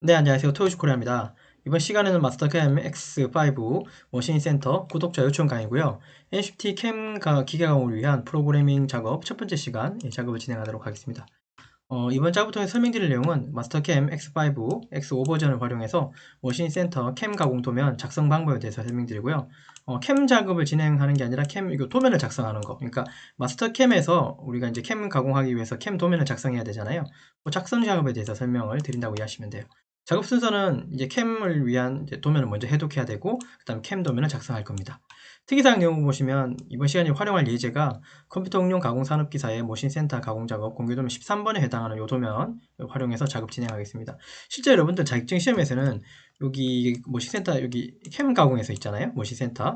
네, 안녕하세요. 토요즈코리아입니다. 이번 시간에는 마스터캠 X5 머신 센터 구독자 요청 강의고요. NFT 캠 기계 가공을 위한 프로그래밍 작업 첫 번째 시간 작업을 진행하도록 하겠습니다. 이번 작업을 통해 설명드릴 내용은 마스터캠 X5, X5 버전을 활용해서 머신 센터 캠 가공 도면 작성 방법에 대해서 설명드리고요. 캠 작업을 진행하는 게 아니라 이거 도면을 작성하는 거. 그러니까 마스터캠에서 우리가 이제 캠 가공하기 위해서 캠 도면을 작성해야 되잖아요. 그 작성 작업에 대해서 설명을 드린다고 이해하시면 돼요. 작업 순서는 이제 캠을 위한 이제 도면을 먼저 해독해야 되고, 그 다음 캠 도면을 작성할 겁니다. 특이사항 내용 보시면 이번 시간에 활용할 예제가 컴퓨터 응용 가공 산업기사의 머신센터 가공 작업 공개도면 13번에 해당하는 요 도면 활용해서 작업 진행하겠습니다. 실제 여러분들 자격증 시험에서는 여기 머신센터 여기 캠 가공에서 있잖아요. 머신센터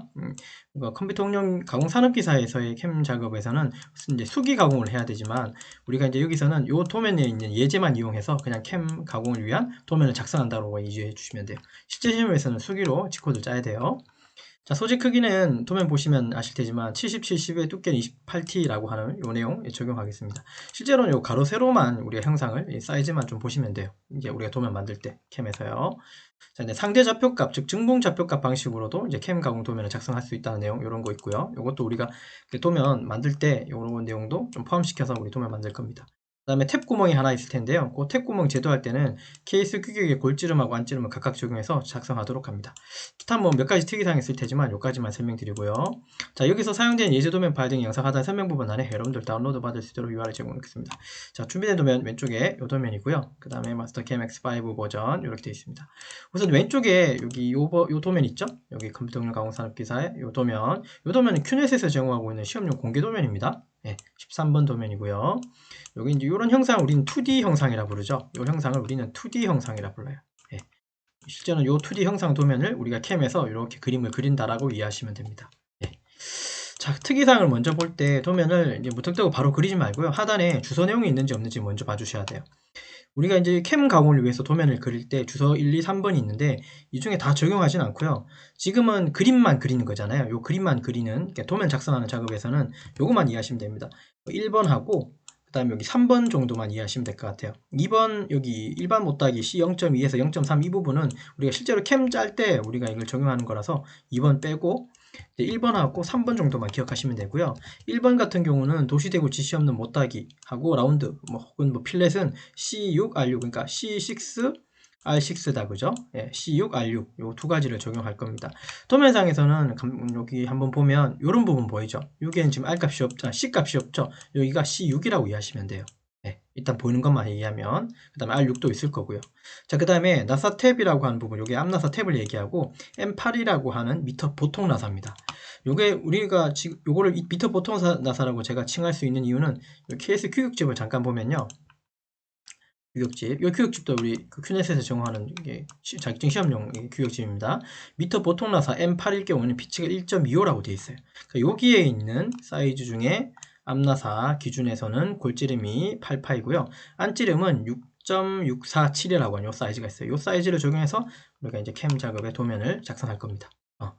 컴퓨터 응용 가공 산업기사에서의 캠 작업에서는 이제 수기 가공을 해야 되지만 우리가 이제 여기서는 요 도면에 있는 예제만 이용해서 그냥 캠 가공을 위한 도면을 작성한다고 이해해 주시면 돼요. 실제 시험에서는 수기로 G코드를 짜야 돼요. 자, 소재 크기는 도면 보시면 아실 테지만 70, 70의 두께는 28T라고 하는 요 내용 적용하겠습니다. 실제로는 요 가로 세로만 우리가 형상을 사이즈만 좀 보시면 돼요. 이제 우리가 도면 만들 때 캠에서요. 자, 이제 상대 좌표값, 즉 증봉 좌표값 방식으로도 이제 캠 가공 도면을 작성할 수 있다는 내용 이런 거 있고요. 요것도 우리가 도면 만들 때 요런 내용도 좀 포함시켜서 우리 도면 만들 겁니다. 그 다음에 탭 구멍이 하나 있을 텐데요. 그 탭 구멍 제도할 때는 케이스 규격의 골지름하고 안지름을 각각 적용해서 작성하도록 합니다. 기타 뭐 몇 가지 특이사항이 있을 테지만 요까지만 설명드리고요. 자, 여기서 사용된 예제 도면 파일 등 영상 하단 설명 부분 안에 여러분들 다운로드 받을 수 있도록 URL 제공하겠습니다. 자, 준비된 도면 왼쪽에 요 도면이고요. 그 다음에 마스터캠 X5 버전 이렇게 되어 있습니다. 우선 왼쪽에 여기 요 도면 있죠? 여기 컴퓨터응용 가공산업기사의 요 도면은 큐넷에서 제공하고 있는 시험용 공개 도면입니다. 네, 13번 도면이고요. 여기 이제 이런 형상 우리는 2D 형상이라 부르죠. 이 형상을 우리는 2D 형상이라 불러요. 네, 실제는 이 2D 형상 도면을 우리가 캠에서 이렇게 그림을 그린다라고 이해하시면 됩니다. 네. 자, 특이사항을 먼저 볼 때 도면을 이제 무턱대고 바로 그리지 말고요. 하단에 주소 내용이 있는지 없는지 먼저 봐주셔야 돼요. 우리가 이제 캠 가공을 위해서 도면을 그릴 때 주소 1, 2, 3번이 있는데 이 중에 다 적용하진 않고요. 지금은 그림만 그리는 거잖아요. 요 그림만 그리는 그러니까 도면 작성하는 작업에서는 요것만 이해하시면 됩니다. 1번하고 그 다음에 여기 3번 정도만 이해하시면 될 것 같아요. 2번 여기 일반 못따기 C0.2에서 0.3 이 부분은 우리가 실제로 캠 짤 때 우리가 이걸 적용하는 거라서 2번 빼고 1번하고 3번 정도만 기억하시면 되고요. 1번 같은 경우는 도시대구 지시 없는 못따기 하고 라운드 혹은 필렛은 C6, R6 그러니까 C6, R6다 그죠? 예, C6, R6 요 두 가지를 적용할 겁니다. 도면상에서는 여기 한번 보면 이런 부분 보이죠? 여기에는 지금 R값이 없죠, C값이 없죠? 여기가 C6이라고 이해하시면 돼요. 네, 일단 보이는 것만 이해하면 그 다음에 R6도 있을 거고요. 자, 그 다음에 나사 탭이라고 하는 부분, 여기 앞나사 탭을 얘기하고 M8이라고 하는 미터 보통 나사입니다. 요게 우리가 지금 요거를 미터 보통 나사라고 제가 칭할 수 있는 이유는 요 KS 규격집을 잠깐 보면요. 규격집, 요 규격집도 우리 그 큐넷에서 제공하는 게 자격증 시험용 규격집입니다. 미터 보통 나사 M8일 경우는 피치가 1.25라고 되어 있어요. 그러니까 여기에 있는 사이즈 중에 앞나사 기준에서는 골지름이 88이고요. 안지름은 6.647이라고 하는 요 사이즈가 있어요. 요 사이즈를 적용해서 우리가 이제 캠 작업의 도면을 작성할 겁니다.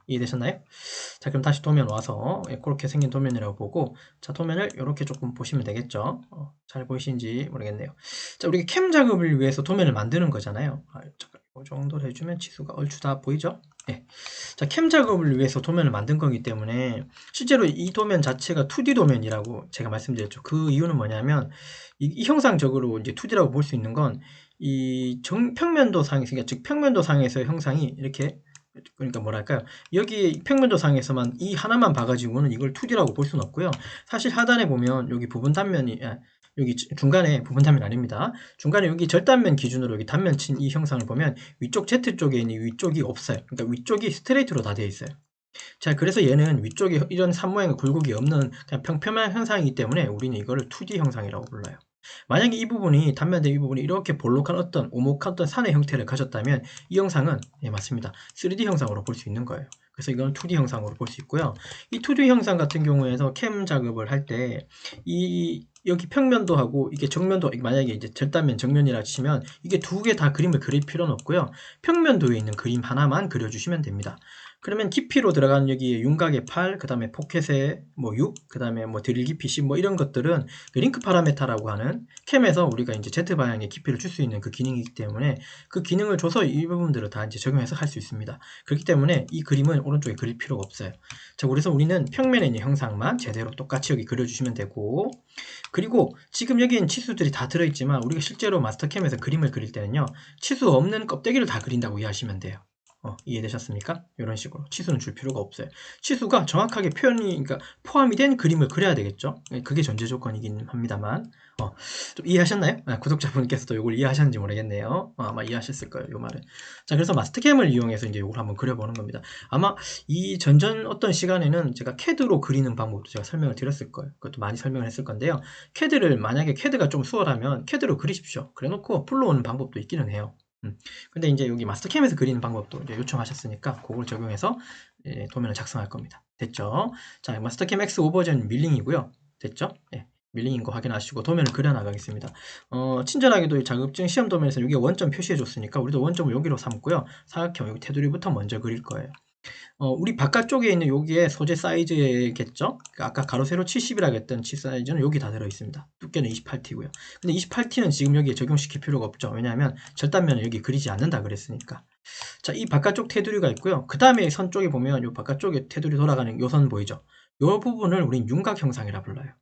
이해되셨나요? 자, 그럼 다시 도면 와서 그렇게 생긴 도면이라고 보고, 자, 도면을 이렇게 조금 보시면 되겠죠. 잘 보이시는지 모르겠네요. 자, 우리가 캠 작업을 위해서 도면을 만드는 거잖아요. 잠깐 이 정도로 해주면 지수가 얼추 다 보이죠? 네. 자, 캠 작업을 위해서 도면을 만든 거기 때문에 실제로 이 도면 자체가 2D 도면이라고 제가 말씀드렸죠. 그 이유는 뭐냐면 이 형상적으로 이제 2D라고 볼 수 있는 건 이 평면도 상에서, 그러니까 즉 평면도 상에서의 형상이 이렇게, 그러니까 뭐랄까요, 여기 평면도 상에서만 이 하나만 봐가지고는 이걸 2D라고 볼 수는 없고요. 사실 하단에 보면 여기 부분 단면이 여기 중간에 부분 단면 아닙니다. 중간에 여기 절단면 기준으로 여기 단면 친 이 형상을 보면 위쪽 Z쪽에 있는 위쪽이 없어요. 그러니까 위쪽이 스트레이트로 다 되어 있어요. 자, 그래서 얘는 위쪽에 이런 산모양의 굴곡이 없는 그냥 평평한 형상이기 때문에 우리는 이거를 2D 형상이라고 불러요. 만약에 이 부분이 단면된 이 부분이 이렇게 볼록한 어떤 오목한 어떤 산의 형태를 가졌다면 이 형상은 맞습니다. 3D 형상으로 볼 수 있는 거예요. 그래서 이건 2D 형상으로 볼 수 있고요. 이 2D 형상 같은 경우에서 캠 작업을 할 때 이 여기 평면도 하고 이게 정면도, 만약에 이제 절단면 정면이라 치면 이게 두 개 다 그림을 그릴 필요는 없고요. 평면도에 있는 그림 하나만 그려주시면 됩니다. 그러면 깊이로 들어가는 여기 윤곽의 8, 그 다음에 포켓의 뭐 6, 그 다음에 뭐 드릴 깊이 10, 뭐 이런 것들은 그 링크 파라메타라고 하는 캠에서 우리가 이제 Z 방향의 깊이를 줄 수 있는 그 기능이기 때문에 그 기능을 줘서 이 부분들을 다 이제 적용해서 할 수 있습니다. 그렇기 때문에 이 그림은 오른쪽에 그릴 필요가 없어요. 자, 그래서 우리는 평면에 있는 형상만 제대로 똑같이 여기 그려주시면 되고, 그리고 지금 여기엔 치수들이 다 들어있지만 우리가 실제로 마스터캠에서 그림을 그릴 때는요, 치수 없는 껍데기를 다 그린다고 이해하시면 돼요. 이해되셨습니까? 이런 식으로 치수는 줄 필요가 없어요. 치수가 정확하게 그러니까 포함이 된 그림을 그려야 되겠죠. 그게 전제 조건이긴 합니다만, 좀 이해하셨나요? 구독자분께서도 이걸 이해하셨는지 모르겠네요. 아마 이해하셨을 거예요, 이 말은. 자, 그래서 마스터캠을 이용해서 이제 이걸 한번 그려보는 겁니다. 아마 이 전전 어떤 시간에는 제가 CAD로 그리는 방법도 제가 설명을 드렸을 거예요. 그것도 많이 설명을 했을 건데요. CAD를 만약에 CAD가 좀 수월하면 CAD로 그리십시오. 그래놓고 불러오는 방법도 있기는 해요. 근데 이제 여기 마스터캠에서 그리는 방법도 이제 요청하셨으니까 그걸 적용해서 도면을 작성할 겁니다. 됐죠? 자, 마스터캠 X 5버전 밀링이고요. 됐죠? 예, 밀링인 거 확인하시고 도면을 그려 나가겠습니다. 친절하게도 이 자격증 시험 도면에서 여기 원점 표시해 줬으니까 우리도 원점을 여기로 삼고요. 사각형 여기 테두리부터 먼저 그릴 거예요. 우리 바깥쪽에 있는 여기에 소재 사이즈겠죠? 아까 가로 세로 70이라고 했던 치 사이즈는 여기 다 들어있습니다. 두께는 28T고요. 근데 28T는 지금 여기에 적용시킬 필요가 없죠. 왜냐하면 절단면을 여기 그리지 않는다 그랬으니까. 자, 이 바깥쪽 테두리가 있고요. 그 다음에 선 쪽에 보면 이 바깥쪽에 테두리 돌아가는 요 선 보이죠? 이 부분을 우린 윤곽 형상이라 불러요.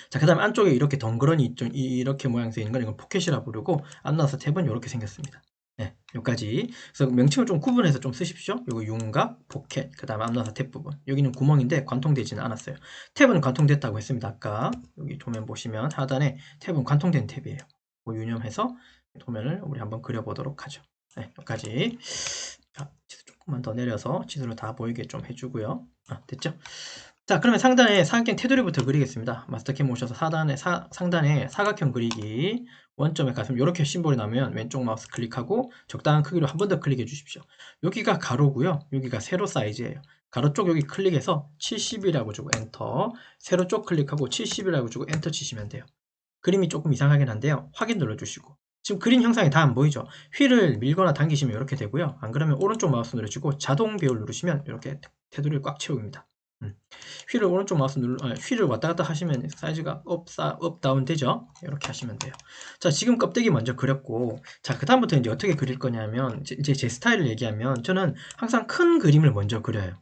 자, 그 다음에 안쪽에 이렇게 덩그러니 좀 이렇게 모양새 있는 건 이건 포켓이라 부르고, 안나서 탭은 이렇게 생겼습니다. 네, 여기까지. 그래서 명칭을 좀 구분해서 좀 쓰십시오. 요거 윤곽, 포켓, 그 다음에 앞나사 탭 부분. 여기는 구멍인데 관통되지는 않았어요. 탭은 관통됐다고 했습니다. 아까 여기 도면 보시면 하단에 탭은 관통된 탭이에요. 그 유념해서 도면을 우리 한번 그려보도록 하죠. 네, 여기까지. 자, 치수 조금만 더 내려서 치수를 다 보이게 좀 해주고요. 됐죠? 자, 그러면 상단에 사각형 테두리부터 그리겠습니다. 마스터캠 오셔서 상단에 사각형 그리기 원점에 가시면 이렇게 심볼이 나면 왼쪽 마우스 클릭하고 적당한 크기로 한 번 더 클릭해 주십시오. 여기가 가로고요. 여기가 세로 사이즈예요. 가로 쪽 여기 클릭해서 70이라고 주고 엔터, 세로 쪽 클릭하고 70이라고 주고 엔터 치시면 돼요. 그림이 조금 이상하긴 한데요. 확인 눌러주시고, 지금 그린 형상이 다 안 보이죠? 휠을 밀거나 당기시면 이렇게 되고요. 안 그러면 오른쪽 마우스 누르시고 자동 배열 누르시면 이렇게 테두리를 꽉 채웁니다. 휠을 오른쪽 마우스 휠을 왔다 갔다 하시면 사이즈가 업 다운 되죠? 이렇게 하시면 돼요. 자, 지금 껍데기 먼저 그렸고, 자, 그 다음부터 이제 어떻게 그릴 거냐면, 이제 제 스타일을 얘기하면 저는 항상 큰 그림을 먼저 그려요.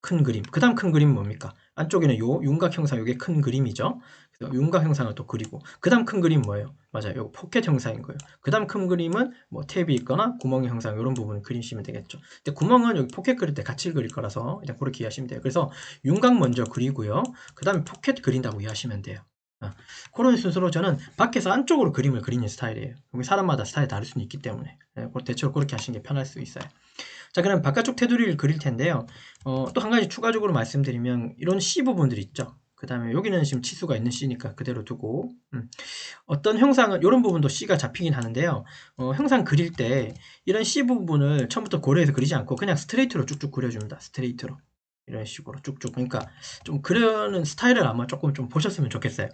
큰 그림. 그 다음 큰 그림은 뭡니까? 안쪽에는 요 윤곽 형상, 요게 큰 그림이죠. 그래서 윤곽 형상을 또 그리고, 그 다음 큰 그림 뭐예요? 맞아요. 요 포켓 형상인 거예요. 그 다음 큰 그림은 뭐 탭이 있거나 구멍의 형상, 이런 부분을 그리시면 되겠죠. 근데 구멍은 여기 포켓 그릴 때 같이 그릴 거라서 그냥 그렇게 이해하시면 돼요. 그래서 윤곽 먼저 그리고요. 그 다음에 포켓 그린다고 이해하시면 돼요. 그런 순서로 저는 밖에서 안쪽으로 그림을 그리는 스타일이에요. 사람마다 스타일이 다를 수는 있기 때문에 대체로 그렇게 하시는 게 편할 수 있어요. 자, 그럼 바깥쪽 테두리를 그릴 텐데요. 또 한 가지 추가적으로 말씀드리면 이런 C 부분들이 있죠. 그 다음에 여기는 지금 치수가 있는 C니까 그대로 두고, 어떤 형상은 이런 부분도 C가 잡히긴 하는데요. 형상 그릴 때 이런 C 부분을 처음부터 고려해서 그리지 않고 그냥 스트레이트로 쭉쭉 그려줍니다. 스트레이트로. 이런 식으로 쭉쭉. 그러니까 좀 그려는 스타일을 아마 조금 좀 보셨으면 좋겠어요.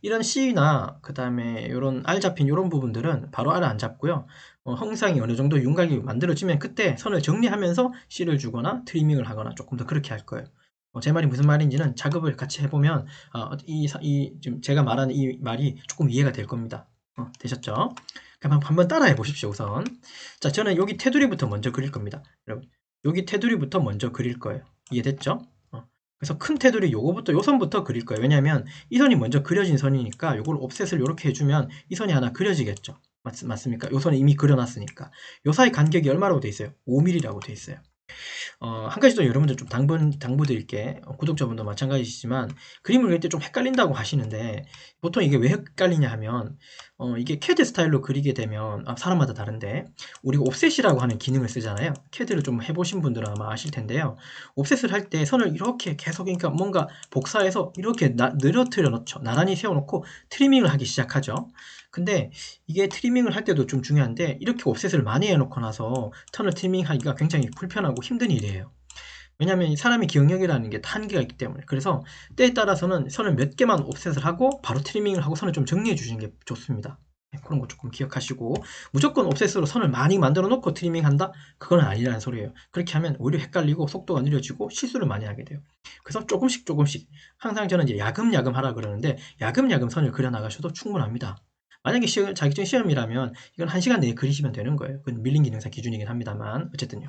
이런 C나 그 다음에 이런 R 잡힌 이런 부분들은 바로 R 안 잡고요. 형상이 어느 정도 윤곽이 만들어지면 그때 선을 정리하면서 C를 주거나 트리밍을 하거나 조금 더 그렇게 할 거예요. 제 말이 무슨 말인지는 작업을 같이 해보면 지금 제가 말하는 이 말이 조금 이해가 될 겁니다. 되셨죠? 그럼 한번 따라해 보십시오. 우선 자, 저는 여기 테두리부터 먼저 그릴 겁니다. 여러분, 여기 테두리부터 먼저 그릴 거예요. 이해됐죠? 그래서 큰 테두리 요거부터 요 선부터 그릴 거예요. 왜냐하면 이 선이 먼저 그려진 선이니까 요걸 옵셋을 이렇게 해주면 이 선이 하나 그려지겠죠. 맞습니까? 요 선은 이미 그려놨으니까. 요 사이 간격이 얼마라고 돼 있어요? 5mm라고 돼 있어요. 한 가지 더 여러분들 좀 당부드릴게, 구독자분도 마찬가지시지만 그림을 그릴 때 좀 헷갈린다고 하시는데, 보통 이게 왜 헷갈리냐 하면 이게 CAD 스타일로 그리게 되면 사람마다 다른데 우리가 옵셋이라고 하는 기능을 쓰잖아요. CAD를 좀 해보신 분들은 아마 아실 텐데요. 옵셋을 할 때 선을 이렇게 계속, 그러니까 뭔가 복사해서 이렇게 늘어뜨려 놓죠. 나란히 세워놓고 트리밍을 하기 시작하죠. 근데 이게 트리밍을 할 때도 좀 중요한데 이렇게 옵셋을 많이 해놓고 나서 턴을 트리밍하기가 굉장히 불편하고 힘든 일이에요. 왜냐하면 사람이 기억력이라는 게 한계가 있기 때문에. 그래서 때에 따라서는 선을 몇 개만 옵셋을 하고 바로 트리밍을 하고 선을 좀 정리해 주시는 게 좋습니다. 그런 거 조금 기억하시고, 무조건 옵셋으로 선을 많이 만들어 놓고 트리밍 한다? 그건 아니라는 소리예요. 그렇게 하면 오히려 헷갈리고 속도가 느려지고 실수를 많이 하게 돼요. 그래서 조금씩 항상 저는 이제 야금야금 하라 그러는데, 야금야금 선을 그려 나가셔도 충분합니다. 만약에 자격증 시험이라면 이건 1시간 내에 그리시면 되는 거예요. 그건 밀린 기능상 기준이긴 합니다만 어쨌든요.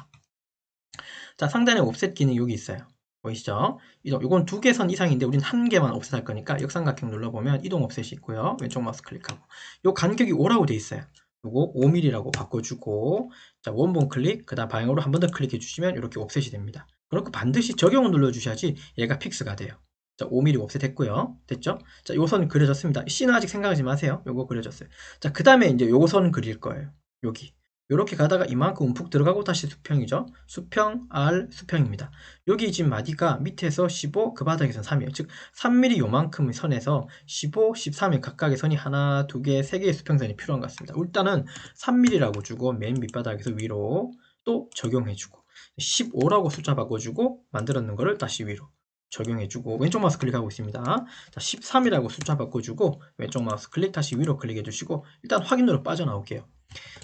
자, 상단에 옵셋 기능 여기 있어요. 보이시죠? 이건 2개 선 이상인데 우린 1개만 옵셋 할 거니까 역삼각형 눌러보면 이동 옵셋이 있고요. 왼쪽 마우스 클릭하고 요 간격이 5라고 돼 있어요. 요거 5mm라고 바꿔주고, 자, 원본 클릭, 그 다음 방향으로 한 번 더 클릭해 주시면 이렇게 옵셋이 됩니다. 그렇고 반드시 적용을 눌러주셔야지 얘가 픽스가 돼요. 자, 5mm 옵셋 했고요. 됐죠? 자, 요 선 그려졌습니다. C는 아직 생각하지 마세요. 요거 그려졌어요. 자, 그 다음에 이제 요 선 그릴 거예요. 여기. 요렇게 가다가 이만큼 움푹 들어가고 다시 수평이죠. 수평, R, 수평입니다. 여기 지금 마디가 밑에서 15, 그 바닥에서 3이에요. 즉 3mm 요만큼의 선에서 15, 13의 각각의 선이 하나, 두 개, 세 개의 수평선이 필요한 것 같습니다. 일단은 3mm라고 주고 맨 밑바닥에서 위로 또 적용해주고, 15라고 숫자 바꿔주고 만들었는 거를 다시 위로 적용해주고, 왼쪽 마우스 클릭하고 있습니다. 자, 13이라고 숫자 바꿔주고 왼쪽 마우스 클릭, 다시 위로 클릭해주시고 일단 확인으로 빠져나올게요.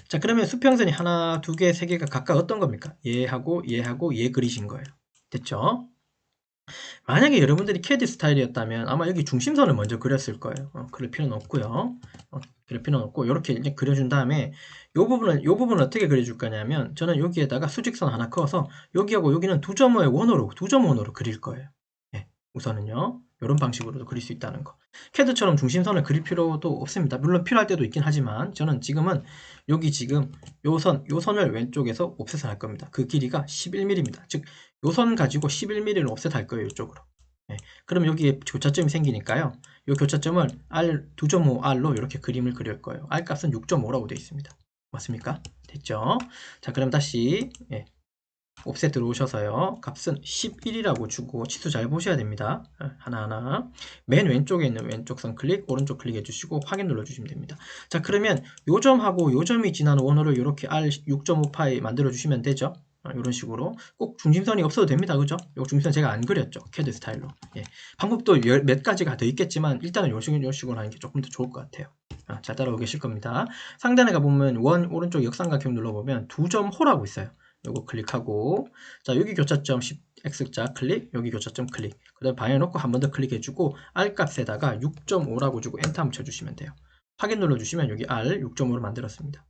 자, 그러면 수평선이 하나, 두 개, 세 개가 각각 어떤 겁니까? 얘하고 얘하고 얘 그리신 거예요. 됐죠? 만약에 여러분들이 캐디 스타일이었다면 아마 여기 중심선을 먼저 그렸을 거예요. 그럴 필요는 없고요. 그럴 필요는 없고 이렇게 이제 그려준 다음에 요 부분을 어떻게 그려줄 거냐면, 저는 여기에다가 수직선 하나 그어서 여기하고 여기는 2.5원으로 그릴 거예요. 예, 우선은요. 이런 방식으로도 그릴 수 있다는 거. 캐드처럼 중심선을 그릴 필요도 없습니다. 물론 필요할 때도 있긴 하지만 저는 지금은 여기 지금 요 선을 왼쪽에서 옵셋을 할 겁니다. 그 길이가 11mm입니다. 즉 요 선 가지고 11mm를 옵셋 할 거예요. 이쪽으로. 예, 그럼 여기에 교차점이 생기니까요. 이 교차점을 2.5R로 이렇게 그림을 그릴 거예요. R 값은 6.5라고 되어 있습니다. 맞습니까? 됐죠? 자, 그럼 다시 옵셋 들어오셔서요. 값은 11이라고 주고 치수 잘 보셔야 됩니다. 하나하나. 맨 왼쪽에 있는 왼쪽 선 클릭, 오른쪽 클릭해 주시고 확인 눌러 주시면 됩니다. 자, 그러면 요 점하고 요 점이 지나는 원호를 이렇게 R 6.5파이 만들어 주시면 되죠. 이런 식으로. 꼭 중심선이 없어도 됩니다. 그죠? 요 중심선 제가 안 그렸죠. 캐드 스타일로. 예. 방법도 몇 가지가 더 있겠지만 일단은 요 식으로 하는 게 조금 더 좋을 것 같아요. 잘 따라오고 계실 겁니다. 상단에 가보면 원 오른쪽 역삼각형 눌러보면 2점 호라고 있어요. 요거 클릭하고, 자, 여기 교차점 X자 클릭, 여기 교차점 클릭, 그 다음에 방향 놓고 한 번 더 클릭해주고 R 값에다가 6.5라고 주고 엔터 한번 쳐주시면 돼요. 확인 눌러주시면 여기 R 6.5로 만들었습니다.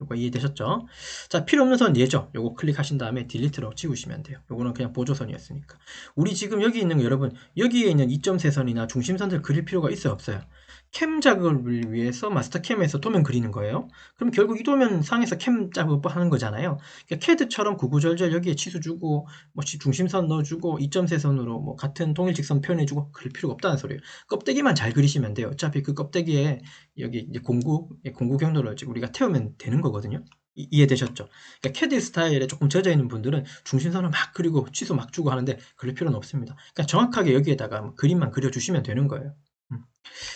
요거 이해되셨죠? 자, 필요 없는 선 얘죠. 요거 클릭하신 다음에 딜리트로 지우시면 돼요. 요거는 그냥 보조선이었으니까. 우리 지금 여기 있는 거 여러분, 여기에 있는 2.3선이나 중심선들 그릴 필요가 있어요, 없어요? 캠 작업을 위해서 마스터캠에서 도면 그리는 거예요. 그럼 결국 이 도면 상에서 캠 작업을 하는 거잖아요. 그러니까 캐드처럼 구구절절 여기에 치수 주고 뭐 중심선 넣어주고 2.3선으로 뭐 같은 동일 직선 표현해주고 그럴 필요가 없다는 소리예요. 껍데기만 잘 그리시면 돼요. 어차피 그 껍데기에 여기 이제 공구 경로를 우리가 태우면 되는 거거든요. 이해되셨죠? 그러니까 캐드 스타일에 조금 젖어 있는 분들은 중심선을 막 그리고 치수 막 주고 하는데 그럴 필요는 없습니다. 그러니까 정확하게 여기에다가 그림만 그려주시면 되는 거예요.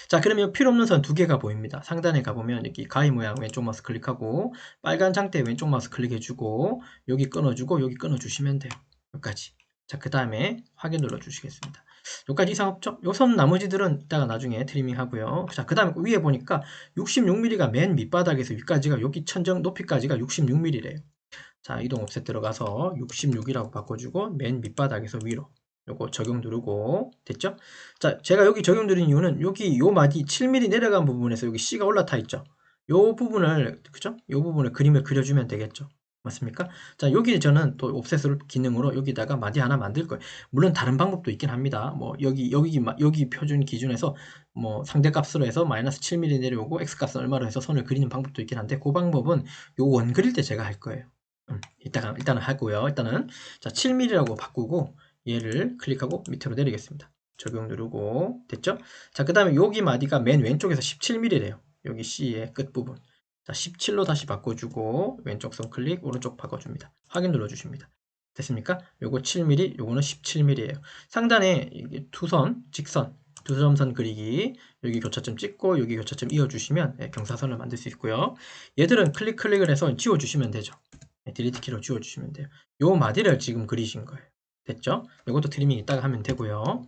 자, 그러면 필요 없는 선 2개가 보입니다. 상단에 가보면 여기 가위 모양 왼쪽 마우스 클릭하고 빨간 장대 왼쪽 마우스 클릭해주고 여기 끊어주고 여기 끊어주시면 돼요. 여기까지. 자, 그 다음에 확인 눌러주시겠습니다. 여기까지 이상 없죠? 요 선 나머지들은 이따가 나중에 트리밍 하고요. 자, 그 다음에 위에 보니까 66mm가 맨 밑바닥에서 위까지가 여기 천정 높이까지가 66mm래요. 자, 이동 옵셋 들어가서 66이라고 바꿔주고 맨 밑바닥에서 위로 요거 적용 누르고 됐죠? 자, 제가 여기 적용 누린 이유는 여기 요 마디 7mm 내려간 부분에서 여기 C가 올라타 있죠? 요 부분을, 그죠? 요 부분을 그림을 그려주면 되겠죠? 맞습니까? 자, 여기 저는 또 옵셋을 기능으로 여기다가 마디 하나 만들 거예요. 물론 다른 방법도 있긴 합니다. 뭐 여기 표준 기준에서 뭐 상대값으로 해서 마이너스 7mm 내려오고 X값은 얼마로 해서 선을 그리는 방법도 있긴 한데 그 방법은 요 원 그릴 때 제가 할 거예요. 일단은 하고요. 일단은 자, 7mm라고 바꾸고 얘를 클릭하고 밑으로 내리겠습니다. 적용 누르고 됐죠? 자, 그 다음에 여기 마디가 맨 왼쪽에서 17mm래요. 여기 C의 끝부분. 자, 17로 다시 바꿔주고 왼쪽 선 클릭, 오른쪽 바꿔줍니다. 확인 눌러주십니다. 됐습니까? 요거 7mm, 요거는 17mm예요. 상단에 투선, 직선, 두 점선 그리기, 여기 교차점 찍고 여기 교차점 이어주시면 경사선을 만들 수 있고요. 얘들은 클릭을 해서 지워주시면 되죠. 딜리트 키로 지워주시면 돼요. 요 마디를 지금 그리신 거예요. 됐죠? 이것도 트리밍 이따가 하면 되고요.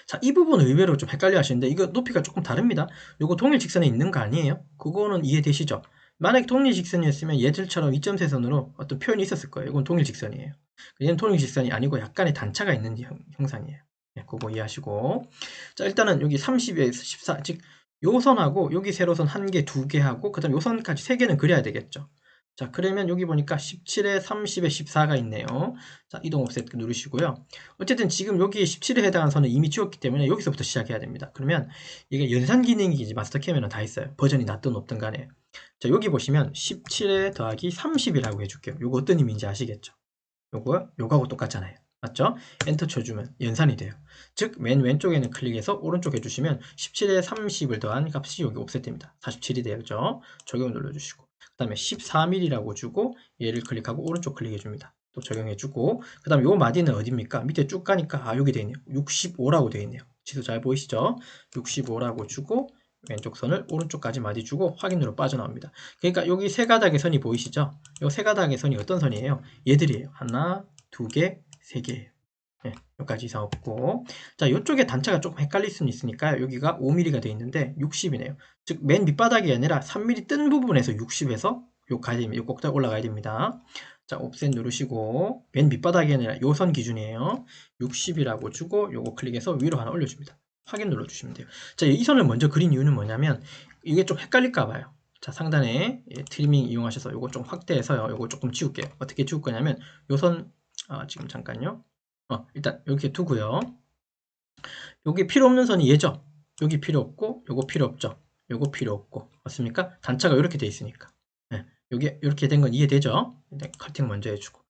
자, 이 부분은 의외로 좀 헷갈려 하시는데 이거 높이가 조금 다릅니다. 요거 동일 직선에 있는 거 아니에요? 그거는 이해되시죠? 만약에 동일 직선이었으면 얘들처럼 2.세선으로 어떤 표현이 있었을 거예요. 이건 동일 직선이에요. 얘는 동일 직선이 아니고 약간의 단차가 있는 형상이에요. 네, 그거 이해하시고. 자, 일단은 여기 30에서 14, 즉, 요 선하고 여기 세로선 1개, 2개 하고, 그 다음 요 선까지 3개는 그려야 되겠죠. 자, 그러면 여기 보니까 17에 30에 14가 있네요. 자, 이동 옵셋 누르시고요. 어쨌든 지금 여기 17에 해당하는 선은 이미 지웠기 때문에 여기서부터 시작해야 됩니다. 그러면 이게 연산 기능이지 마스터캠에는 다 있어요. 버전이 낮든 높든 간에. 자, 여기 보시면 17에 더하기 30이라고 해줄게요. 요거 어떤 의미인지 아시겠죠? 요거하고 똑같잖아요. 맞죠? 엔터 쳐주면 연산이 돼요. 즉, 맨 왼쪽에는 클릭해서 오른쪽 해주시면 17에 30을 더한 값이 여기 옵셋됩니다. 47이 되죠? 적용 눌러주시고. 그 다음에 14mm라고 주고 얘를 클릭하고 오른쪽 클릭해줍니다. 또 적용해주고 그 다음에 요 마디는 어디입니까? 밑에 쭉 가니까 여기 되어 있네요. 65라고 되어 있네요. 지도 잘 보이시죠? 65라고 주고 왼쪽 선을 오른쪽까지 마디 주고 확인으로 빠져나옵니다. 그러니까 여기 세 가닥의 선이 보이시죠? 이 세 가닥의 선이 어떤 선이에요? 얘들이에요. 하나, 두 개, 세 개예요. 네, 여기까지 이상 없고. 자, 이쪽에 단차가 조금 헷갈릴 수는 있으니까 여기가 5mm가 되어 있는데 60이네요. 즉, 맨 밑바닥이 아니라 3mm 뜬 부분에서 60에서 요 가야 됩니다. 요 꼭대기 올라가야 됩니다. 자, 옵셋 누르시고 맨 밑바닥이 아니라 요 선 기준이에요. 60이라고 주고 요거 클릭해서 위로 하나 올려줍니다. 확인 눌러주시면 돼요. 자, 이 선을 먼저 그린 이유는 뭐냐면 이게 좀 헷갈릴까 봐요. 자, 상단에 트리밍 이용하셔서 요거 좀 확대해서요. 요거 조금 지울게요. 어떻게 지울 거냐면 요 선, 지금 잠깐요. 일단 이렇게 두고요. 여기 필요 없는 선이 얘죠. 여기 필요 없고 요거 필요 없죠. 요거 필요 없고 맞습니까? 단차가 이렇게 돼 있으니까. 네, 여기 이렇게 된 건 이해되죠? 일단 커팅 먼저 해주고.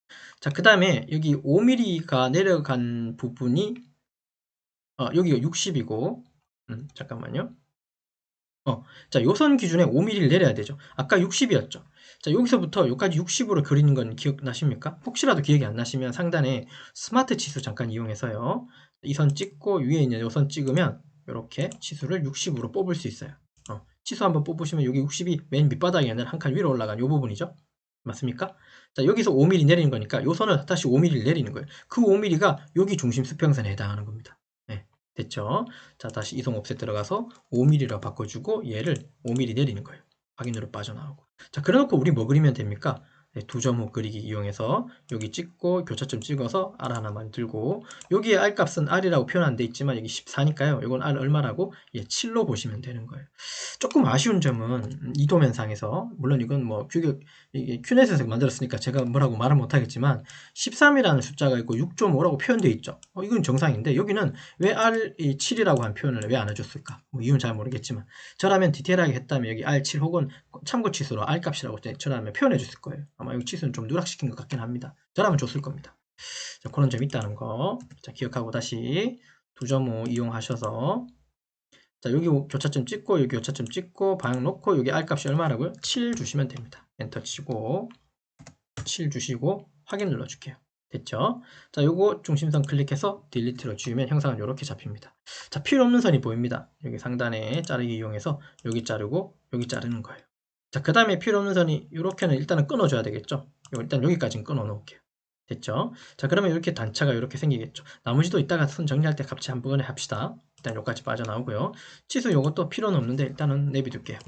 자, 그 다음에 여기 5mm가 내려간 부분이 여기가 60이고 잠깐만요. 자, 요선 기준에 5mm를 내려야 되죠. 아까 60이었죠. 자, 여기서부터 여기까지 60으로 그리는 건 기억나십니까? 혹시라도 기억이 안 나시면 상단에 스마트 치수 잠깐 이용해서요. 이 선 찍고 위에 있는 요 선 찍으면 이렇게 치수를 60으로 뽑을 수 있어요. 치수 한번 뽑으시면 여기 60이 맨 밑바닥이 아니라 한 칸 위로 올라간 요 부분이죠. 맞습니까? 자, 여기서 5mm 내리는 거니까 요 선을 다시 5mm를 내리는 거예요. 그 5mm가 여기 중심 수평선에 해당하는 겁니다. 네, 됐죠? 자, 다시 이동 옵셋 들어가서 5mm로 바꿔주고 얘를 5mm 내리는 거예요. 확인으로 빠져나오고. 자, 그래놓고 우리 뭐 그리면 됩니까? 네, 두 점호 그리기 이용해서 여기 찍고 교차점 찍어서 R 하나 만들고 여기에 R 값은 R이라고 표현 안 돼 있지만 여기 14니까요. 이건 R 얼마라고? 7로 보시면 되는 거예요. 조금 아쉬운 점은 이 도면상에서 물론 이건 뭐 큐넷에서 만들었으니까 제가 뭐라고 말은 못하겠지만 13이라는 숫자가 있고 6.5라고 표현되어 있죠. 이건 정상인데 여기는 왜 R7이라고 한 표현을 왜 안 해줬을까? 뭐 이유는 잘 모르겠지만 저라면 디테일하게 했다면 여기 R7 혹은 참고치수로 R 값이라고 저라면 표현해 줬을 거예요. 아마 여기 치수는 좀 누락시킨 것 같긴 합니다. 저라면 줬을 겁니다. 자, 그런 점이 있다는 거. 자, 기억하고 다시 2.5 이용하셔서 자, 여기 교차점 찍고 여기 교차점 찍고 방향 놓고 여기 R 값이 얼마라고요? 7 주시면 됩니다. 엔터 치고 7 주시고 확인 눌러줄게요. 됐죠? 자, 요거 중심선 클릭해서 딜리트로 지우면 형상은 이렇게 잡힙니다. 자, 필요 없는 선이 보입니다. 여기 상단에 자르기 이용해서 여기 자르고 여기 자르는 거예요. 자, 그 다음에 필요 없는 선이 이렇게는 일단은 끊어줘야 되겠죠? 일단 여기까지는 끊어 놓을게요. 됐죠? 자, 그러면 이렇게 단차가 이렇게 생기겠죠? 나머지도 이따가 선 정리할 때 같이 한번에 합시다. 일단 여기까지 빠져나오고요. 치수 요것도 필요는 없는데 일단은 내비둘게요.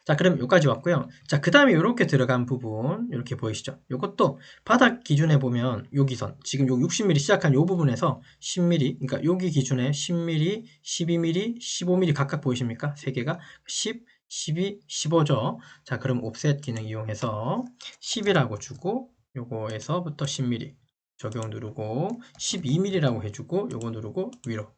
자, 그럼 여기까지 왔고요. 자, 그 다음에 이렇게 들어간 부분 이렇게 보이시죠? 이것도 바닥 기준에 보면 여기선 지금 요 60mm 시작한 요 부분에서 10mm 그러니까 여기 기준에 10mm, 12mm, 15mm 각각 보이십니까? 세 개가 10, 12, 15죠. 자, 그럼 옵셋 기능 이용해서 10이라고 주고 요거에서부터 10mm 적용 누르고 12mm라고 해주고 요거 누르고 위로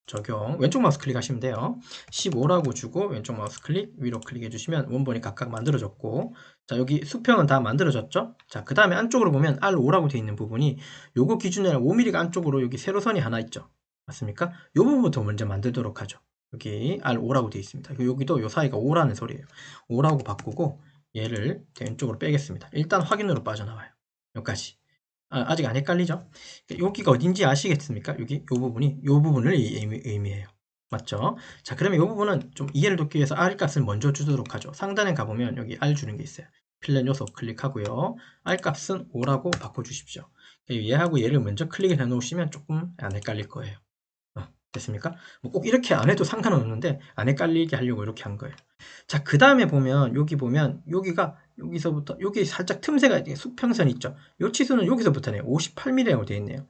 적용 왼쪽 마우스 클릭하시면 돼요. 15라고 주고 왼쪽 마우스 클릭 위로 클릭해 주시면 원본이 각각 만들어졌고 자, 여기 수평은 다 만들어졌죠. 자, 그 다음에 안쪽으로 보면 R5라고 되어 있는 부분이 요거 기준에 5mm가 안쪽으로 여기 세로선이 하나 있죠. 맞습니까? 요 부분부터 먼저 만들도록 하죠. 여기 R5라고 되어 있습니다. 여기도 요 사이가 5라는 소리예요. 5라고 바꾸고 얘를 왼쪽으로 빼겠습니다. 일단 확인으로 빠져나와요. 여기까지. 아직 안 헷갈리죠? 여기가 어딘지 아시겠습니까? 여기 이 부분이 이 부분을 의미해요. 맞죠? 자, 그러면 이 부분은 좀 이해를 돕기 위해서 R 값을 먼저 주도록 하죠. 상단에 가보면 여기 R 주는 게 있어요. 필렛 요소 클릭하고요. R 값은 5라고 바꿔주십시오. 얘하고 얘를 먼저 클릭을 해 놓으시면 조금 안 헷갈릴 거예요. 됐습니까? 뭐 꼭 이렇게 안 해도 상관은 없는데 안 헷갈리게 하려고 이렇게 한 거예요. 자, 그 다음에 보면 여기 보면 여기가 여기서부터 여기 살짝 틈새가 이제 수평선 있죠. 요 치수는 여기서부터네요. 58mm라고 되어 있네요.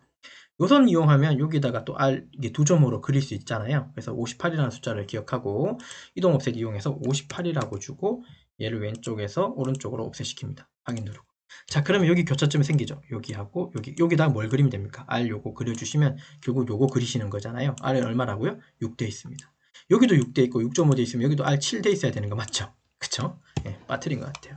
요 선 이용하면 여기다가 또 R 이게 두 점으로 그릴 수 있잖아요. 그래서 58이라는 숫자를 기억하고 이동 옵셋 이용해서 58이라고 주고 얘를 왼쪽에서 오른쪽으로 옵셋 시킵니다. 확인 누르고. 자, 그러면 여기 교차점이 생기죠. 여기하고 여기다가 뭘 그리면 됩니까? R 요거 그려주시면 결국 요거 그리시는 거잖아요. R은 얼마라고요? 6 돼 있습니다. 여기도 6 돼 있고 6.5 돼 있으면 여기도 R 7 돼 있어야 되는 거 맞죠? 그쵸? 예, 빠뜨린 것 같아요.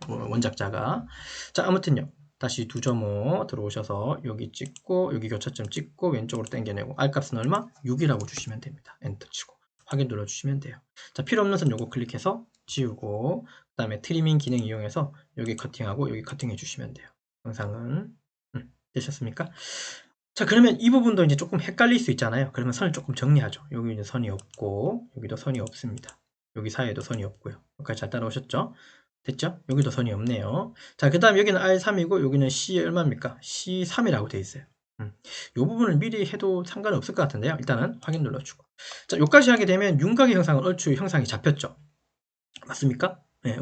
원작자가. 자, 아무튼요. 다시 2.5 들어오셔서 여기 찍고 여기 교차점 찍고 왼쪽으로 당겨내고 R값은 얼마? 6이라고 주시면 됩니다. 엔터 치고 확인 눌러주시면 돼요. 자, 필요 없는 선 요거 클릭해서 지우고 그 다음에 트리밍 기능 이용해서 여기 커팅하고 여기 커팅해 주시면 돼요. 영상은 되셨습니까? 자, 그러면 이 부분도 이제 조금 헷갈릴 수 있잖아요. 그러면 선을 조금 정리하죠. 여기 이제 선이 없고 여기도 선이 없습니다. 여기 사이에도 선이 없고요. 여기까지 잘 따라오셨죠? 됐죠? 여기도 선이 없네요. 자, 그 다음 여기는 R3이고 여기는 C 얼마입니까? C3이라고 되어 있어요. 이 부분을 미리 해도 상관없을 것 같은데요. 일단은 확인 눌러주고. 자, 여기까지 하게 되면 윤곽의 형상은 얼추 형상이 잡혔죠. 맞습니까? 네,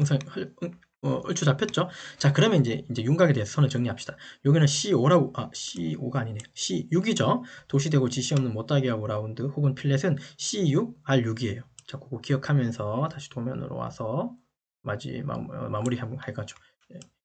얼추 잡혔죠. 자, 그러면 이제 윤곽에 대해서 선을 정리합시다. 여기는 C5라고, C5가 아니네요. C6이죠. 도시되고 지시 없는 못다기하고 라운드 혹은 필렛은 C6, R6이에요. 자, 그거 기억하면서 다시 도면으로 와서 마무리 해가지고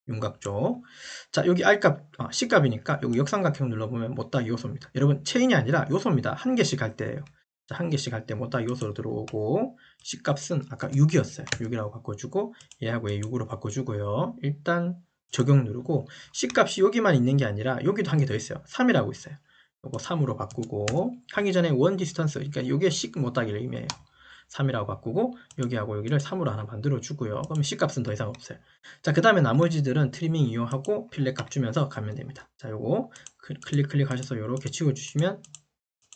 윤곽 쪽. 자, 여기 R값, C값이니까 여기 역삼각형 눌러보면 못다기 요소입니다. 여러분, 체인이 아니라 요소입니다. 한 개씩 할 때예요. 자, 한 개씩 할 때 못다기 요소로 들어오고 C값은 아까 6이었어요. 6이라고 바꿔주고 얘하고 얘 6으로 바꿔주고요. 일단 적용 누르고 C값이 여기만 있는 게 아니라 여기도 한 개 더 있어요. 3이라고 있어요. 요거 3으로 바꾸고 하기 전에 원 디스턴스, 그러니까 이게 C 못다기를 의미해요. 3이라고 바꾸고 여기하고 여기를 3으로 하나 만들어 주고요. 그럼 C값은 더 이상 없어요. 자, 그 다음에 나머지들은 트리밍 이용하고 필렛 값 주면서 가면 됩니다. 자, 요거 클릭하셔서 요렇게 치워주시면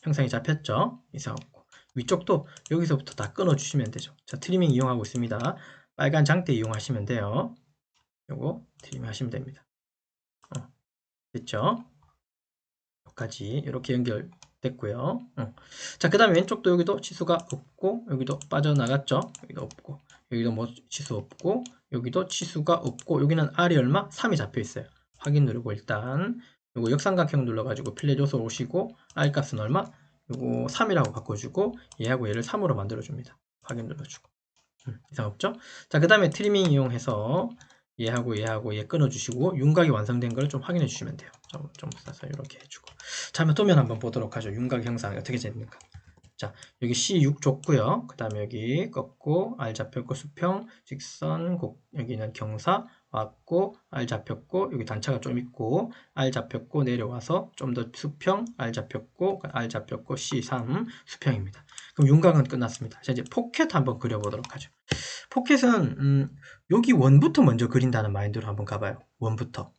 형상이 잡혔죠? 이상 없고. 위쪽도 여기서부터 다 끊어 주시면 되죠. 자, 트리밍 이용하고 있습니다. 빨간 장대 이용하시면 돼요. 요거 트리밍 하시면 됩니다. 됐죠? 여기까지 이렇게 연결됐고요. 자, 그 다음에 왼쪽도 여기도 치수가 없고 여기도 빠져나갔죠? 여기도 없고 여기도 뭐 치수 없고 여기도 치수가 없고 여기는 R이 얼마? 3이 잡혀 있어요. 확인 누르고 일단 요거 역삼각형 눌러가지고 필렛 요소 오시고 R 값은 얼마? 요거 3이라고 바꿔주고 얘하고 얘를 3으로 만들어줍니다. 확인 눌러주고 이상 없죠? 자, 그 다음에 트리밍 이용해서 얘하고 얘 끊어주시고 윤곽이 완성된 걸 좀 확인해 주시면 돼요. 좀 싸서 이렇게 해주고. 자, 그러면 도면 한번 보도록 하죠. 윤곽 형상이 어떻게 됩니까? 자, 여기 C6 줬고요. 그 다음에 여기 꺾고 R 잡혔고 수평, 직선, 여기는 경사 왔고 R 잡혔고 여기 단차가 좀 있고 R 잡혔고 내려와서 좀 더 수평, R 잡혔고 C3 수평입니다. 그럼 윤곽은 끝났습니다. 자, 이제 포켓 한번 그려보도록 하죠. 포켓은 여기 원부터 먼저 그린다는 마인드로 한번 가봐요. 원부터.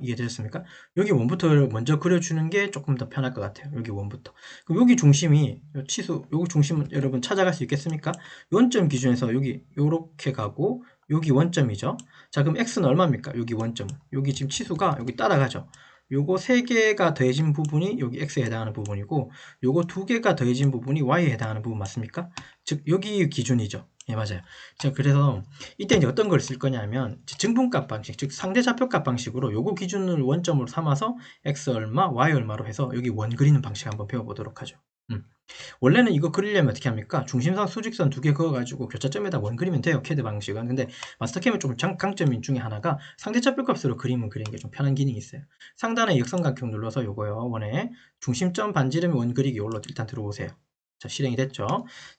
이해되셨습니까? 여기 원부터 먼저 그려주는 게 조금 더 편할 것 같아요. 여기 원부터. 그럼 여기 중심이 여기 중심은 여러분 찾아갈 수 있겠습니까? 원점 기준에서 여기 요렇게 가고 여기 원점이죠. 자, 그럼 x는 얼마입니까? 여기 원점은. 여기 지금 치수가 여기 따라가죠. 요거 3개가 더해진 부분이 여기 x에 해당하는 부분이고 요거 2개가 더해진 부분이 y에 해당하는 부분 맞습니까? 즉 여기 기준이죠. 예, 맞아요. 자, 그래서 이때 이제 어떤 걸 쓸 거냐면 증분값 방식, 즉 상대 좌표값 방식으로 요거 기준을 원점으로 삼아서 x 얼마, y 얼마로 해서 여기 원 그리는 방식 한번 배워보도록 하죠. 원래는 이거 그리려면 어떻게 합니까? 중심선, 수직선 2개 그어가지고 교차점에다 원 그리면 돼요. CAD 방식은. 근데 마스터캠은 좀 강점 중에 하나가 상대 좌표값으로 그림을 그리는 게 좀 편한 기능이 있어요. 상단에 역삼각형 눌러서 요거요. 원에 중심점 반지름 원 그리기 요걸로 일단 들어오세요. 자, 실행이 됐죠.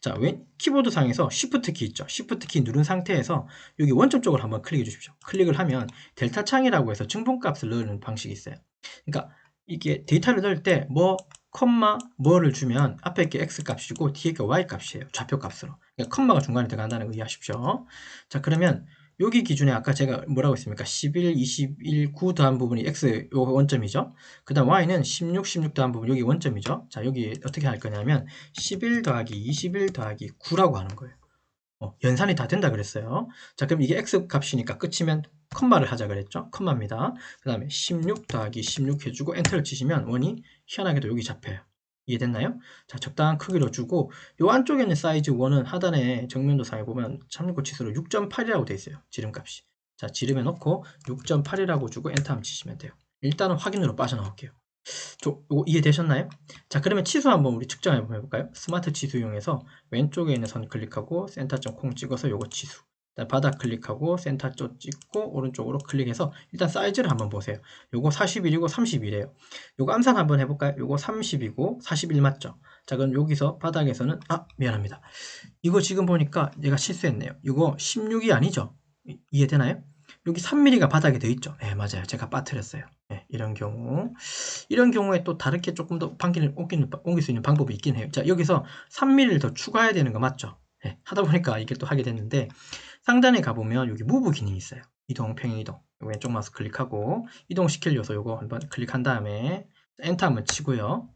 자, 키보드 상에서 Shift 키 있죠. Shift 키 누른 상태에서 여기 원점 쪽을 한번 클릭해 주십시오. 클릭을 하면 델타 창이라고 해서 증분값을 넣는 방식이 있어요. 그러니까 이게 데이터를 넣을 때 콤마 뭐를 주면 앞에 게 x 값이고 뒤에 게 y 값이에요. 좌표 값으로. 그러니까 콤마가 중간에 들어간다는 거 이해하십시오. 자, 그러면 여기 기준에 아까 제가 뭐라고 했습니까? 11, 21, 9 더한 부분이 x 요 원점이죠. 그 다음 y는 16, 16 더한 부분 여기 원점이죠. 자, 여기 어떻게 할 거냐면 11 더하기 21 더하기 9라고 하는 거예요. 연산이 다 된다 그랬어요. 자, 그럼 이게 x 값이니까 끝이면 컴마를 하자 그랬죠. 컴마입니다. 그 다음에 16 더하기 16 해주고 엔터를 치시면 원이 희한하게도 여기 잡혀요. 이해됐나요? 자, 적당한 크기로 주고 요 안쪽에 있는 사이즈 1은 하단에 정면도상에 보면 참고 치수로 6.8이라고 돼 있어요. 지름값이. 자, 지름에 넣고 6.8이라고 주고 엔터 한번 치시면 돼요. 일단은 확인으로 빠져나올게요. 요거 이해되셨나요? 자, 그러면 치수 한번 우리 측정 한번 해볼까요? 스마트 치수 이용해서 왼쪽에 있는 선 클릭하고 센터점 찍어서 요거 치수. 바닥 클릭하고 센터점 찍고 오른쪽으로 클릭해서 일단 사이즈를 한번 보세요. 요거 41이고 31이에요. 요거 암산 한번 해볼까요? 요거 30이고 41 맞죠? 자, 그럼 여기서 바닥에서는 미안합니다. 이거 지금 보니까 얘가 실수했네요. 이거 16이 아니죠? 이해되나요? 여기 3mm가 바닥에 돼 있죠? 네, 맞아요. 제가 빠뜨렸어요. 네, 이런 경우에 또 다르게 조금 더 옮길 수 있는 방법이 있긴 해요. 자, 여기서 3mm를 더 추가해야 되는 거 맞죠? 네, 하다 보니까 이게 또 하게 됐는데, 상단에 가보면 여기 무브 기능이 있어요. 이동, 평행 이동. 왼쪽 마우스 클릭하고, 이동시킬 요소 요거 한번 클릭한 다음에, 엔터 한번 치고요.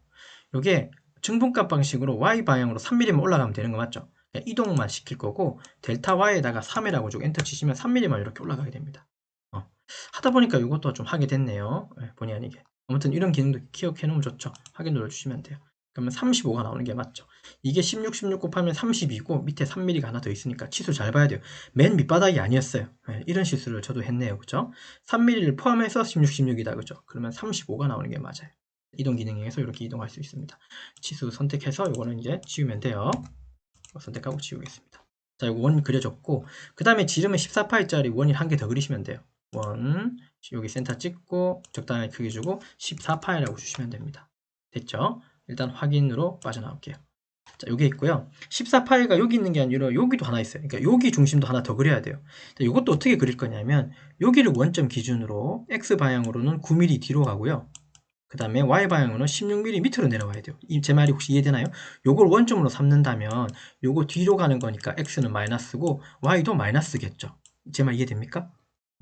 요게 증분값 방식으로 Y 방향으로 3mm만 올라가면 되는 거 맞죠? 이동만 시킬 거고 델타 Y에다가 3이라고 주고 엔터 치시면 3mm만 이렇게 올라가게 됩니다. 하다 보니까 이것도 좀 하게 됐네요. 본의 아니게. 아무튼 이런 기능도 기억해 놓으면 좋죠. 확인 눌러주시면 돼요. 그러면 35가 나오는 게 맞죠. 이게 16 곱하면 32고 밑에 3mm가 하나 더 있으니까 치수 잘 봐야 돼요. 맨 밑바닥이 아니었어요. 이런 실수를 저도 했네요. 그죠? 3mm를 포함해서 16이다. 그죠? 그러면 35가 나오는 게 맞아요. 이동 기능에서 이렇게 이동할 수 있습니다. 치수 선택해서 이거는 이제 지우면 돼요. 선택하고 지우겠습니다. 자, 이거 원 그려졌고 그 다음에 지름은 14파이짜리 원일 한 개 더 그리시면 돼요. 원 여기 센터 찍고 적당하게 크기 주고 14파이라고 주시면 됩니다. 됐죠? 일단 확인으로 빠져나올게요. 자, 요게 있고요. 14파이가 여기 있는 게 아니라 여기도 하나 있어요. 그러니까 여기 중심도 하나 더 그려야 돼요. 이것도 어떻게 그릴 거냐면 여기를 원점 기준으로 X 방향으로는 9mm 뒤로 가고요. 그 다음에 Y방향으로는 16mm 밑으로 내려와야 돼요. 제 말이 혹시 이해되나요? 요걸 원점으로 삼는다면 요거 뒤로 가는 거니까 X는 마이너스고 Y도 마이너스겠죠. 제 말 이해됩니까?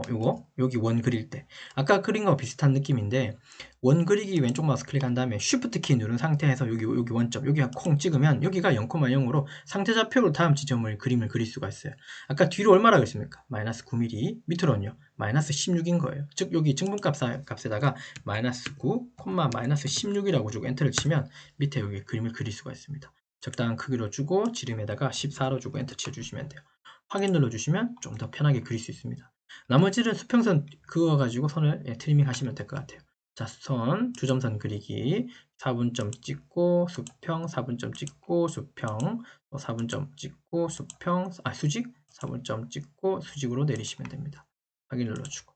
요거 여기 원 그릴 때 아까 그린 거 비슷한 느낌인데 원 그리기 왼쪽 마우스 클릭한 다음에 Shift 키 누른 상태에서 여기 원점 여기가 콩 찍으면 여기가 0,0으로 상태 좌표로 다음 지점을 그림을 그릴 수가 있어요. 아까 뒤로 얼마나 그랬습니까? 마이너스 9mm 밑으로는요 마이너스 16인 거예요. 즉 여기 증분값에다가 마이너스 9, 마이너스 16이라고 주고 엔터를 치면 밑에 여기 그림을 그릴 수가 있습니다. 적당한 크기로 주고 지름에다가 14로 주고 엔터 쳐주시면 돼요. 확인 눌러주시면 좀 더 편하게 그릴 수 있습니다. 나머지는 수평선 그어가지고 선을 트리밍 하시면 될 것 같아요. 자, 선, 주점선 그리기 4분점 찍고 수평, 4분점 찍고 수평, 4분점 찍고 수평, 수직, 4분점 찍고 수직으로 내리시면 됩니다. 확인 눌러주고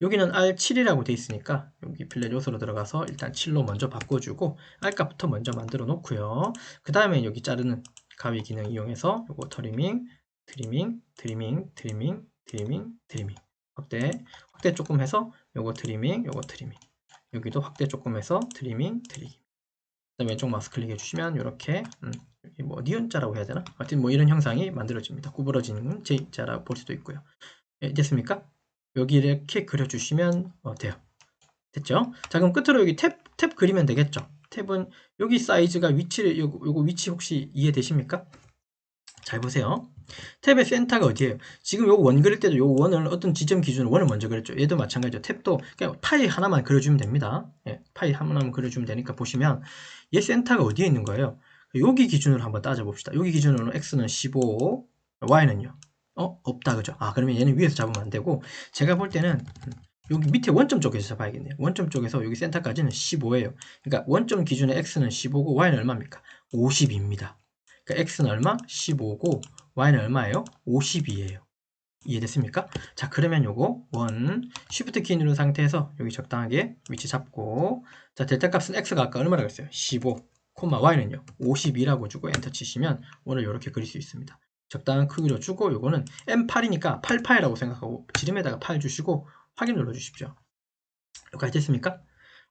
여기는 R7이라고 돼 있으니까 여기 필렛 요소로 들어가서 일단 7로 먼저 바꿔주고 R값부터 먼저 만들어 놓고요. 그 다음에 여기 자르는 가위 기능 이용해서 요거 트리밍, 확대 조금 해서 요거 트리밍, 여기도 확대 조금 해서 트리밍. 그다음에 왼쪽 마우스 클릭해 주시면 이렇게 뭐 니은자라고 해야 되나? 하여튼 뭐 이런 형상이 만들어집니다. 구부러지는 J자라고 볼 수도 있고요. 됐습니까? 여기 이렇게 그려주시면 돼요. 됐죠? 자, 그럼 끝으로 여기 탭 그리면 되겠죠? 탭은 여기 사이즈가 요거 위치 혹시 이해되십니까? 잘 보세요. 탭의 센터가 어디예요? 지금 요거 원 그릴 때도 요 원을 어떤 지점 기준으로 원을 먼저 그렸죠. 얘도 마찬가지죠. 탭도 그냥 파이 하나만 그려주면 됩니다. 파이 하나만 그려주면 되니까 보시면 얘 센터가 어디에 있는 거예요? 여기 기준으로 한번 따져봅시다. 여기 기준으로 x는 15, y는요? 없다, 그죠? 그러면 얘는 위에서 잡으면 안 되고 제가 볼 때는 여기 밑에 원점 쪽에서 잡아야겠네요. 원점 쪽에서 여기 센터까지는 15예요. 그러니까 원점 기준의 x는 15고 y는 얼마입니까? 50입니다. 그러니까 x는 얼마? 15고 y는 얼마예요? 50이에요. 이해됐습니까? 자, 그러면 요거 Shift 키 누른 상태에서 여기 적당하게 위치 잡고 자, 델타 값은 x가 아까 얼마라고 했어요? 15, y는요? 52라고 주고 엔터 치시면 원을 이렇게 그릴 수 있습니다. 적당한 크기로 주고 요거는 M8이니까 8파이라고 생각하고 지름에다가 8 주시고 확인 눌러 주십시오. 여기까지 됐습니까?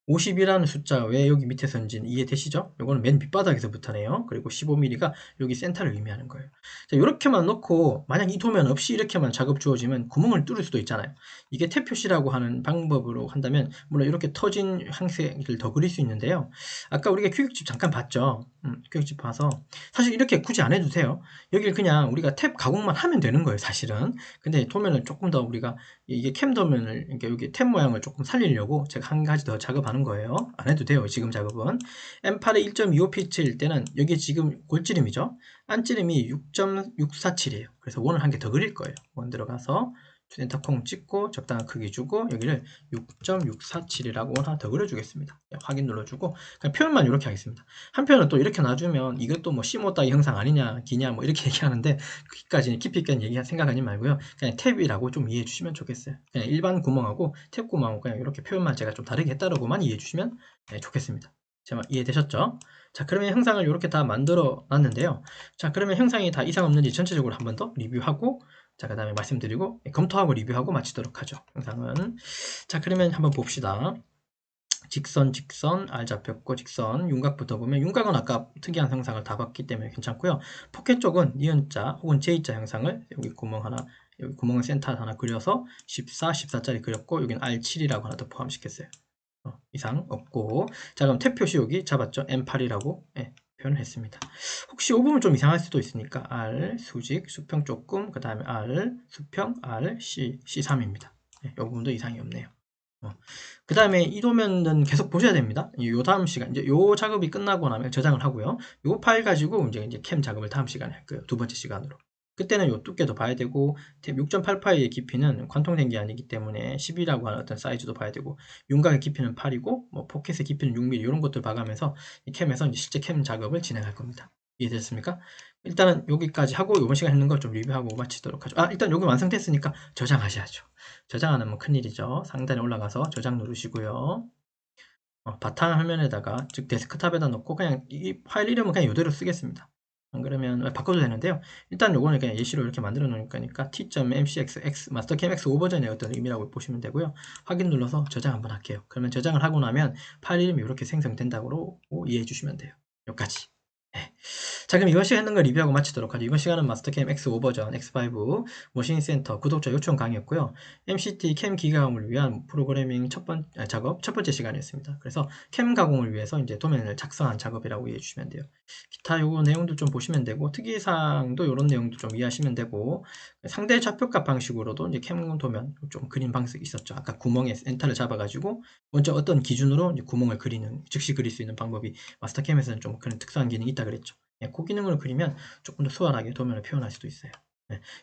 50이라는 숫자 왜 여기 밑에 선지는 이해되시죠? 이거는 맨 밑바닥에서부터네요. 그리고 15mm가 여기 센터를 의미하는 거예요. 자, 이렇게만 놓고 만약 이 도면 없이 이렇게만 작업 주어지면 구멍을 뚫을 수도 있잖아요. 이게 탭 표시라고 하는 방법으로 한다면 물론 이렇게 터진 형태를 더 그릴 수 있는데요. 아까 우리가 규격집 잠깐 봤죠. 규격집 봐서 사실 이렇게 굳이 안 해도 돼요. 여기를 그냥 우리가 탭 가공만 하면 되는 거예요, 사실은. 근데 도면을 조금 더 우리가 이게 캠 도면을 그러니까 여기 탭 모양을 조금 살리려고 제가 한 가지 더 작업하는 작업하는 거예요. 안 해도 돼요. 지금 작업은. M8의 1.25피츠일 때는 여기 지금 골찌름이죠. 안찌름이 6.647이에요. 그래서 원을 한 개 더 그릴 거예요. 원 들어가서 센터 콩 찍고 적당한 크기 주고 여기를 6.647이라고 원 하나 더 그려주겠습니다. 확인 눌러주고 그냥 표현만 이렇게 하겠습니다. 한편은 또 이렇게 놔주면 이것도 뭐 C5 따위 형상 아니냐 기냐 뭐 이렇게 얘기하는데 거기까지는 깊이 있게 생각하지 말고요. 그냥 탭이라고 좀 이해해 주시면 좋겠어요. 그냥 일반 구멍하고 탭 구멍하고 그냥 이렇게 표현만 제가 좀 다르게 했다라고만 이해해 주시면 좋겠습니다. 자, 이해되셨죠? 자, 그러면 형상을 이렇게 다 만들어 놨는데요. 자, 그러면 형상이 다 이상 없는지 전체적으로 한 번 더 리뷰하고 자, 그 다음에 말씀드리고 검토하고 리뷰하고 마치도록 하죠. 영상은. 자, 그러면 한번 봅시다. 직선, R 잡혔고 직선, 윤곽부터 보면 윤곽은 아까 특이한 형상을 다 봤기 때문에 괜찮고요. 포켓 쪽은 니은자 혹은 J자 형상을 여기 구멍 하나, 여기 구멍 센터 하나 그려서 14짜리 그렸고 여기는 R7이라고 하나 더 포함시켰어요. 이상 없고 자, 그럼 탭 표시 여기 잡았죠? M8이라고 표현을 했습니다. 혹시 이 부분 좀 이상할 수도 있으니까 R 수직 수평 조금 그 다음에 R 수평 R C3입니다. 이 부분도 이상이 없네요. 그 다음에 이 도면은 계속 보셔야 됩니다. 요 다음 시간 이제 요 작업이 끝나고 나면 저장을 하고요. 요 파일 가지고 이제 캠 작업을 다음 시간에 할 거예요. 두 번째 시간으로. 그때는 요 두께도 봐야 되고 6.88의 깊이는 관통된 게 아니기 때문에 10이라고 하는 어떤 사이즈도 봐야 되고 윤곽의 깊이는 8이고 뭐 포켓의 깊이는 6mm 이런 것들 봐가면서 이 캠에서 이제 실제 캠 작업을 진행할 겁니다. 이해됐습니까? 일단은 여기까지 하고 이번 시간 했는 거 좀 리뷰하고 마치도록 하죠. 일단 여기 완성됐으니까 저장하셔야죠. 저장 안 하면 큰일이죠. 상단에 올라가서 저장 누르시고요. 바탕 화면에다가 즉 데스크탑에다 놓고 그냥 이 파일 이름은 그냥 이대로 쓰겠습니다. 안 그러면 바꿔도 되는데요. 일단 요거는 그냥 예시로 이렇게 만들어 놓을 거니까 t.mcx 마스터캠 X5 버전의 어떤 의미라고 보시면 되고요. 확인 눌러서 저장 한번 할게요. 그러면 저장을 하고 나면 파일 이름이 이렇게 생성된다고 이해해 주시면 돼요. 여기까지. 네. 자, 그럼 이번 시간 했는 걸 리뷰하고 마치도록 하죠. 이번 시간은 마스터캠 X5 버전, X5 머신 센터 구독자 요청 강의였고요. MCT 캠 기계 가공을 위한 프로그래밍 작업 첫 번째 시간이었습니다. 그래서 캠 가공을 위해서 이제 도면을 작성한 작업이라고 이해해 주시면 돼요. 기타 요거 내용도 좀 보시면 되고 특이사항도 이런 내용도 좀 이해하시면 되고 상대 좌표값 방식으로도 이제 캠 도면 좀 그림 방식이 있었죠. 아까 구멍에 엔터를 잡아가지고 먼저 어떤 기준으로 이제 구멍을 그리는 즉시 그릴 수 있는 방법이 마스터캠에서는 좀 그런 특수한 기능이 있다 그랬죠. 그 기능을 그리면 조금 더 수월하게 도면을 표현할 수도 있어요.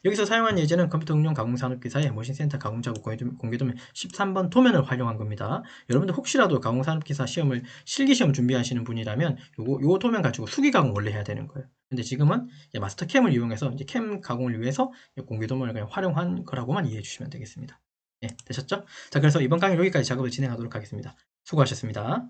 여기서 사용한 예제는 컴퓨터 응용 가공산업기사의 머신센터 가공작업 공개도면 13번 도면을 활용한 겁니다. 여러분들 혹시라도 가공산업기사 시험을 실기시험 준비하시는 분이라면 요 도면 가지고 수기 가공 원래 해야 되는 거예요. 근데 지금은 마스터캠을 이용해서 이제 캠 가공을 위해서 공개도면을 그냥 활용한 거라고만 이해해 주시면 되겠습니다. 되셨죠? 자, 그래서 이번 강의 여기까지 작업을 진행하도록 하겠습니다. 수고하셨습니다.